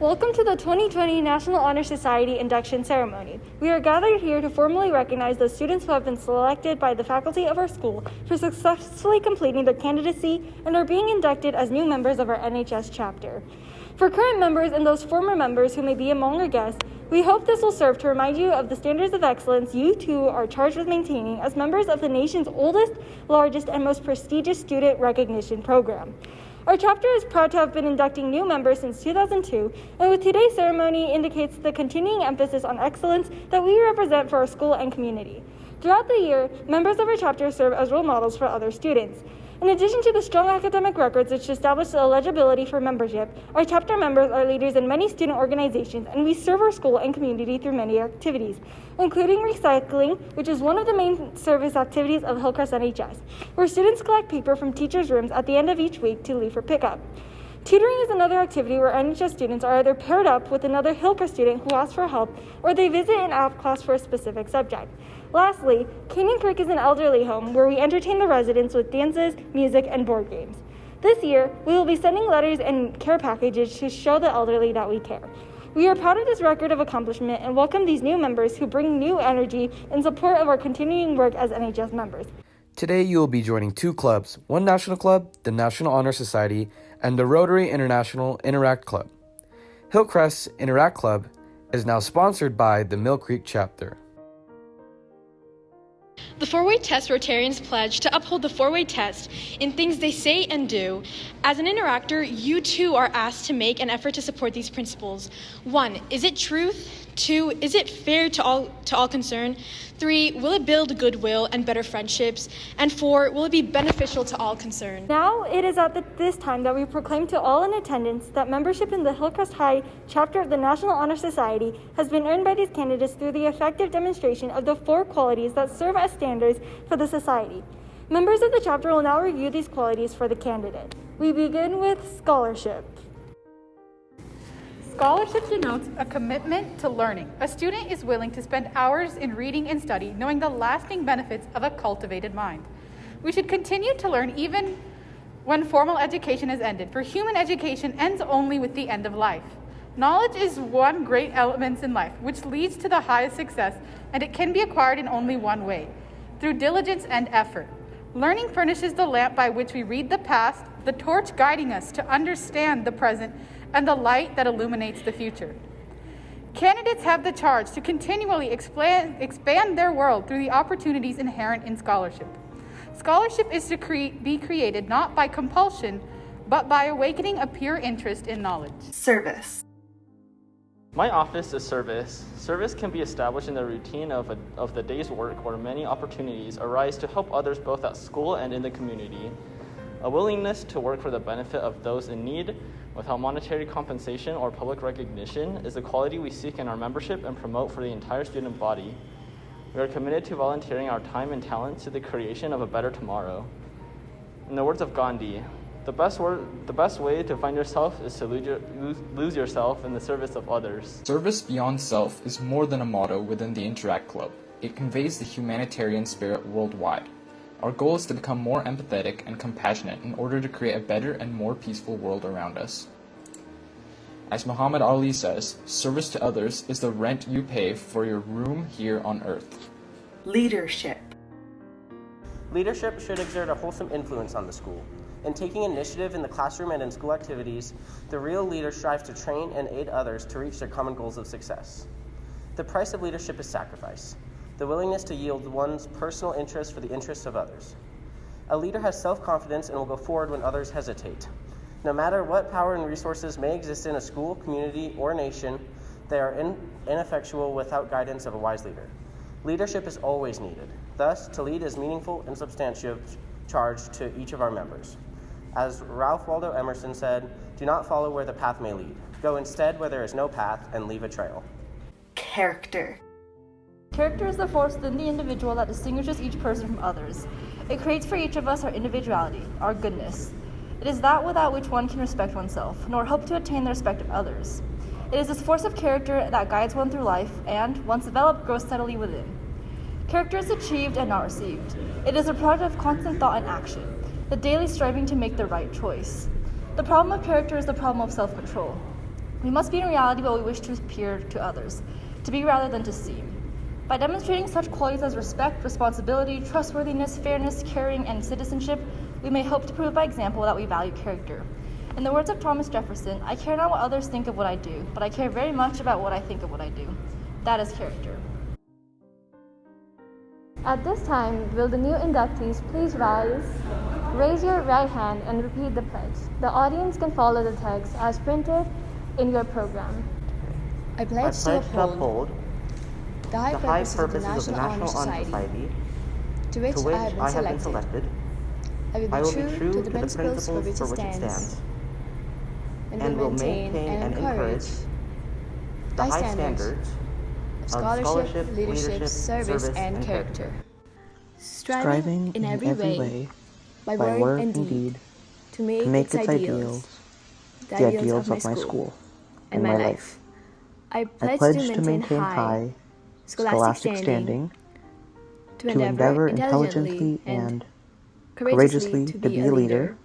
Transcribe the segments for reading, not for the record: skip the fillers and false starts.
Welcome to the 2020 National Honor Society Induction Ceremony. We are gathered here to formally recognize the students who have been selected by the faculty of our school for successfully completing their candidacy and are being inducted as new members of our NHS chapter. For current members and those former members who may be among our guests, we hope this will serve to remind you of the standards of excellence you too are charged with maintaining as members of the nation's oldest, largest, and most prestigious student recognition program. Our chapter is proud to have been inducting new members since 2002, and with today's ceremony indicates the continuing emphasis on excellence that we represent for our school and community. Throughout the year, members of our chapter serve as role models for other students. In addition to the strong academic records which establish the eligibility for membership, our chapter members are leaders in many student organizations, and we serve our school and community through many activities, including recycling, which is one of the main service activities of Hillcrest NHS, where students collect paper from teachers' rooms at the end of each week to leave for pickup. Tutoring is another activity where NHS students are either paired up with another Hillcrest student who asks for help, or they visit an app class for a specific subject. Lastly, Canyon Creek is an elderly home where we entertain the residents with dances, music, and board games. This year, we will be sending letters and care packages to show the elderly that we care. We are proud of this record of accomplishment and welcome these new members who bring new energy in support of our continuing work as NHS members. Today, you will be joining two clubs, one national club, the National Honor Society, and the Rotary International Interact Club. Hillcrest Interact Club is now sponsored by the Mill Creek chapter. The four-way test Rotarians pledge to uphold the four-way test in things they say and do. As an interactor, you too are asked to make an effort to support these principles. 1, is it truth? 2, is it fair to all concerned? 3, will it build goodwill and better friendships? And 4, will it be beneficial to all concerned? Now it is at this time that we proclaim to all in attendance that membership in the Hillcrest High chapter of the National Honor Society has been earned by these candidates through the effective demonstration of the 4 qualities that serve as standards for the society. Members of the chapter will now review these qualities for the candidate. We begin with scholarship. Scholarship denotes a commitment to learning. A student is willing to spend hours in reading and study, knowing the lasting benefits of a cultivated mind. We should continue to learn even when formal education has ended, for human education ends only with the end of life. Knowledge is one great element in life, which leads to the highest success, and it can be acquired in only one way, through diligence and effort. Learning furnishes the lamp by which we read the past, the torch guiding us to understand the present, and the light that illuminates the future. Candidates have the charge to continually expand their world through the opportunities inherent in scholarship. Scholarship is to be created not by compulsion, but by awakening a pure interest in knowledge. Service. My office is service. Service can be established in the routine of the day's work where many opportunities arise to help others both at school and in the community. A willingness to work for the benefit of those in need without monetary compensation or public recognition is a quality we seek in our membership and promote for the entire student body. We are committed to volunteering our time and talents to the creation of a better tomorrow. In the words of Gandhi, the best way to find yourself is to lose yourself in the service of others. Service beyond self is more than a motto within the Interact Club. It conveys the humanitarian spirit worldwide. Our goal is to become more empathetic and compassionate in order to create a better and more peaceful world around us. As Muhammad Ali says, service to others is the rent you pay for your room here on earth. Leadership. Leadership should exert a wholesome influence on the school. In taking initiative in the classroom and in school activities, the real leader strives to train and aid others to reach their common goals of success. The price of leadership is sacrifice, the willingness to yield one's personal interests for the interests of others. A leader has self-confidence and will go forward when others hesitate. No matter what power and resources may exist in a school, community, or nation, they are ineffectual without guidance of a wise leader. Leadership is always needed. Thus, to lead is meaningful and substantive charge to each of our members. As Ralph Waldo Emerson said, "Do not follow where the path may lead. Go instead where there is no path and leave a trail." Character. Character is the force within the individual that distinguishes each person from others. It creates for each of us our individuality, our goodness. It is that without which one can respect oneself, nor hope to attain the respect of others. It is this force of character that guides one through life and, once developed, grows steadily within. Character is achieved and not received. It is a product of constant thought and action, the daily striving to make the right choice. The problem of character is the problem of self-control. We must be in reality what we wish to appear to others, to be rather than to seem. By demonstrating such qualities as respect, responsibility, trustworthiness, fairness, caring, and citizenship, we may hope to prove by example that we value character. In the words of Thomas Jefferson, I care not what others think of what I do, but I care very much about what I think of what I do. That is character. At this time, will the new inductees please rise, raise your right hand, and repeat the pledge. The audience can follow the text as printed in your program. I pledge to uphold the high purposes of the National Honor Society, to which I have been selected. I will be true to the principles for which it stands, and will maintain and encourage the high standards of scholarship, leadership, service, and character, striving in every way, by word and deed, to make its ideals the ideals of my school and my life. I pledge to maintain high scholastic standing, to endeavor intelligently and courageously to be a leader,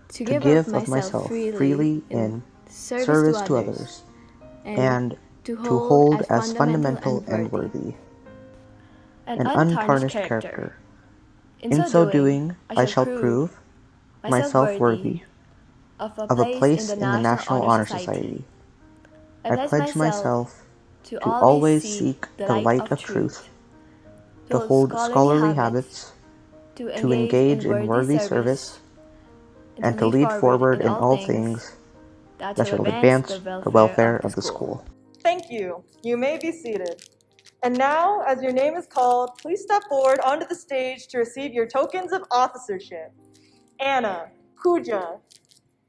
to give of myself freely in service to others, and to hold as fundamental and worthy an untarnished character. In so doing, I shall prove myself worthy of a place in the National Honor Society. I pledge myself to always seek the light of truth, to hold scholarly habits, to engage in worthy service, and to lead forward in all things that shall advance the welfare of the school. Thank you. You may be seated. And now, as your name is called, please step forward onto the stage to receive your tokens of officership. Anna, Pooja,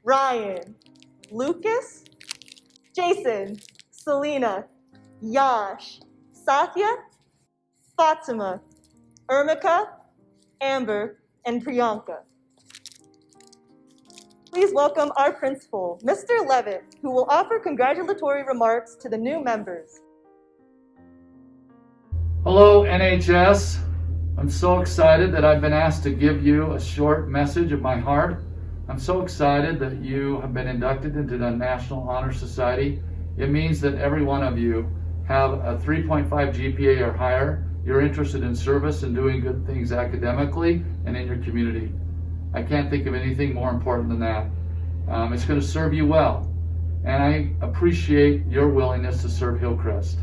Ryan, Lucas, Jason, Selena, Yash, Satya, Fatima, Ermika, Amber, and Priyanka. Please welcome our principal, Mr. Levitt, who will offer congratulatory remarks to the new members. Hello, NHS. I'm so excited that I've been asked to give you a short message of my heart. I'm so excited that you have been inducted into the National Honor Society. It means that every one of you have a 3.5 GPA or higher. You're interested in service and doing good things academically and in your community. I can't think of anything more important than that. It's going to serve you well. And I appreciate your willingness to serve Hillcrest.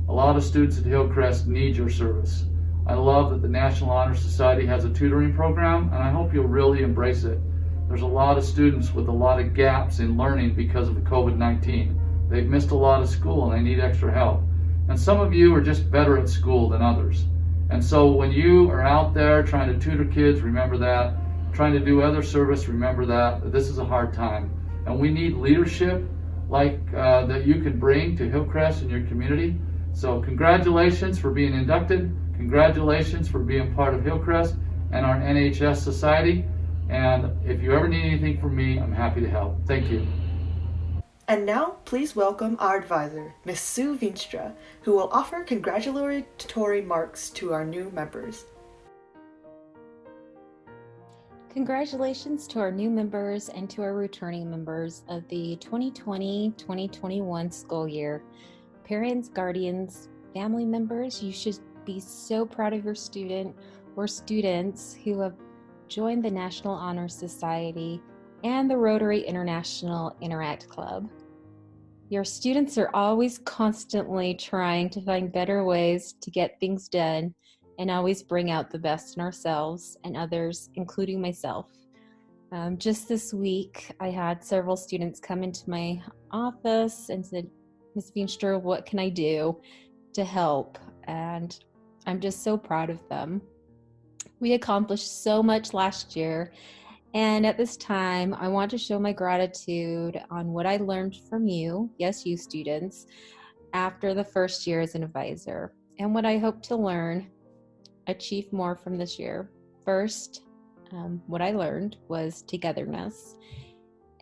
A lot of students at Hillcrest need your service. I love that the National Honor Society has a tutoring program, and I hope you'll really embrace it. There's a lot of students with a lot of gaps in learning because of the COVID-19. They've missed a lot of school and they need extra help. And some of you are just better at school than others. And so when you are out there trying to tutor kids, remember that. Trying to do other service, remember that. This is a hard time. And we need leadership like that you can bring to Hillcrest and your community. So congratulations for being inducted. Congratulations for being part of Hillcrest and our NHS Society. And if you ever need anything from me, I'm happy to help. Thank you. And now, please welcome our advisor, Ms. Sue Veenstra, who will offer congratulatory remarks to our new members. Congratulations to our new members and to our returning members of the 2020-2021 school year. Parents, guardians, family members, you should be so proud of your student or students who have joined the National Honor Society and the Rotary International Interact Club. Your students are always constantly trying to find better ways to get things done and always bring out the best in ourselves and others, including myself. Just this week, I had several students come into my office and said, Ms. Veenstra, what can I do to help? And I'm just so proud of them. We accomplished so much last year, and at this time, I want to show my gratitude on what I learned from you, yes, you students, after the first year as an advisor, and what I hope to learn, achieve more from this year. First, what I learned was togetherness.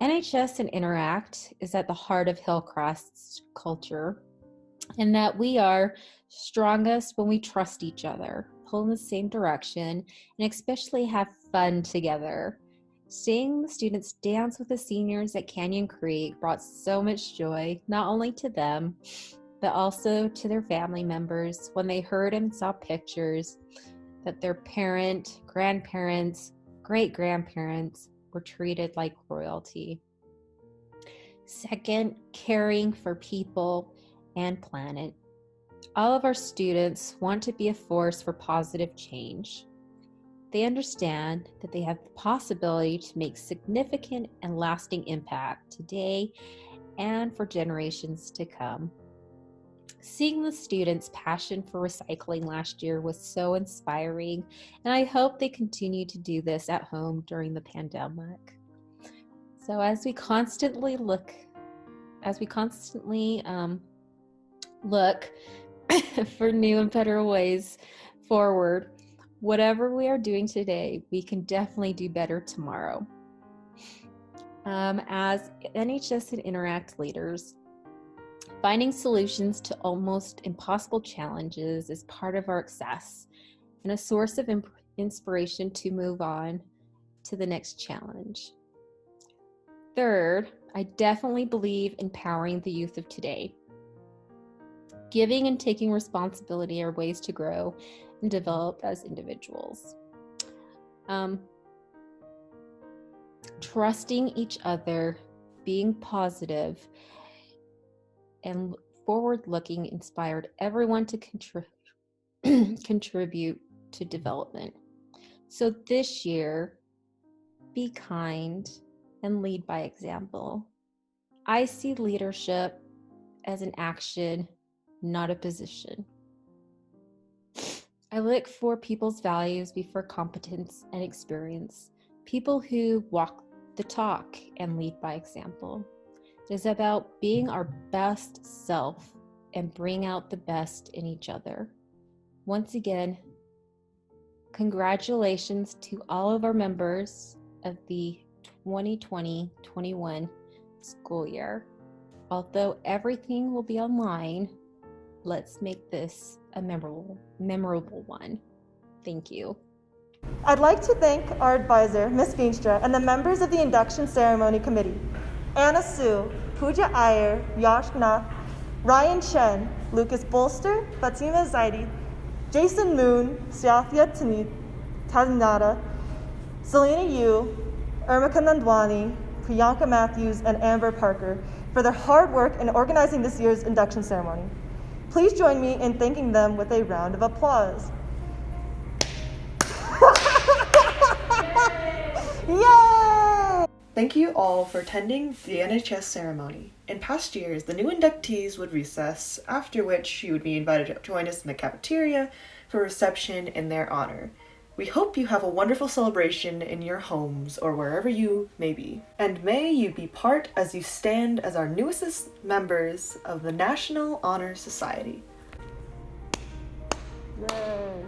NHS and Interact is at the heart of Hillcrest's culture, and that we are strongest when we trust each other, pull in the same direction, and especially have fun together. Seeing the students dance with the seniors at Canyon Creek brought so much joy, not only to them, but also to their family members when they heard and saw pictures that their parent, grandparents, great-grandparents were treated like royalty. Second, caring for people and planet. All of our students want to be a force for positive change. They understand that they have the possibility to make significant and lasting impact today and for generations to come. Seeing the students' passion for recycling last year was so inspiring, and I hope they continue to do this at home during the pandemic. So as we constantly look for new and better ways forward, whatever we are doing today, we can definitely do better tomorrow. As NHS and Interact leaders, finding solutions to almost impossible challenges is part of our success and a source of inspiration to move on to the next challenge. Third, I definitely believe in empowering the youth of today. Giving and taking responsibility are ways to grow and develop as individuals. Trusting each other, being positive, and forward-looking inspired everyone to contribute to development. So this year, be kind and lead by example. I see leadership as an action, not a position. I look for people's values before competence and experience, people who walk the talk and lead by example. It is about being our best self and bring out the best in each other. Once again, congratulations to all of our members of the 2020-21 school year. Although everything will be online, let's make this a memorable one. Thank you. I'd like to thank our advisor, Ms. Veenstra, and the members of the induction ceremony committee, Anna Sue, Pooja Iyer, Yash Nath, Ryan Chen, Lucas Bolster, Fatima Zaidi, Jason Moon, Syathya Tanada, Selena Yu, Irmika Nandwani, Priyanka Matthews, and Amber Parker for their hard work in organizing this year's induction ceremony. Please join me in thanking them with a round of applause. Yay! Thank you all for attending the NHS ceremony. In past years, the new inductees would recess, after which you would be invited to join us in the cafeteria for a reception in their honor. We hope you have a wonderful celebration in your homes or wherever you may be. And may you be part as you stand as our newest members of the National Honor Society. Yay!